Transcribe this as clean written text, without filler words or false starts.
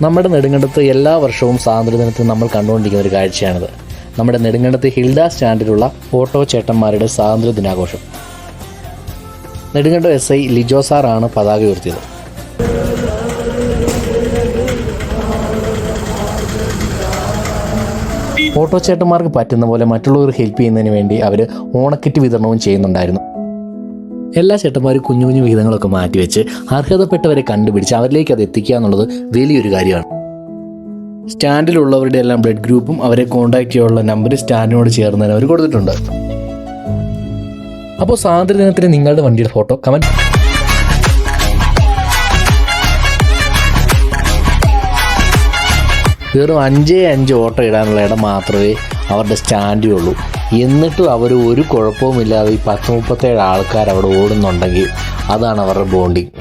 നമ്മുടെ നെടുങ്കണ്ടത്ത് എല്ലാ വർഷവും സ്വാതന്ത്ര്യദിനത്തിൽ നമ്മൾ കണ്ടുകൊണ്ടിരിക്കുന്ന ഒരു കാഴ്ചയാണിത്. നമ്മുടെ നെടുങ്കണ്ടത്ത് ഹിൽഡ സ്റ്റാൻഡിലുള്ള ഓട്ടോ ചേട്ടന്മാരുടെ സ്വാതന്ത്ര്യ ദിനാഘോഷം. നെടുങ്കണ്ടം SI ലിജോ സാറാണ് പതാക ഉയർത്തിയത്. ഓട്ടോ ചേട്ടന്മാർക്ക് പറ്റുന്ന പോലെ മറ്റുള്ളവർ ഹെൽപ്പ് ചെയ്യുന്നതിന് വേണ്ടി അവർ ഓണക്കിറ്റ് വിതരണവും ചെയ്യുന്നുണ്ടായിരുന്നു. എല്ലാ ചേട്ടന്മാരും കുഞ്ഞു കുഞ്ഞു വിഹിതങ്ങളൊക്കെ മാറ്റിവെച്ച് അർഹതപ്പെട്ടവരെ കണ്ടുപിടിച്ച് അവരിലേക്ക് അത് എത്തിക്കുക എന്നുള്ളത് വലിയൊരു കാര്യമാണ്. സ്റ്റാൻഡിലുള്ളവരുടെ എല്ലാം ബ്ലഡ് ഗ്രൂപ്പും അവരെ കോൺടാക്ട് ചെയ്യാനുള്ള നമ്പർ സ്റ്റാൻഡിനോട് ചേർന്നതിന് അവർ കൊടുത്തിട്ടുണ്ട്. അപ്പോൾ സ്വാതന്ത്ര്യദിനത്തിന് നിങ്ങളുടെ വണ്ടിയുടെ ഫോട്ടോ കമൻറ്റ്. വെറും 5 ഓട്ടോ ഇടാനുള്ള ഇടം മാത്രമേ അവരുടെ സ്റ്റാൻഡിലുള്ളൂ. എന്നിട്ടും അവർ ഒരു കുഴപ്പവുമില്ലാതെ ഈ 10-37 ആൾക്കാർ അവിടെ ഓടുന്നുണ്ടെങ്കിൽ അതാണ് അവരുടെ ബോണ്ടിങ്.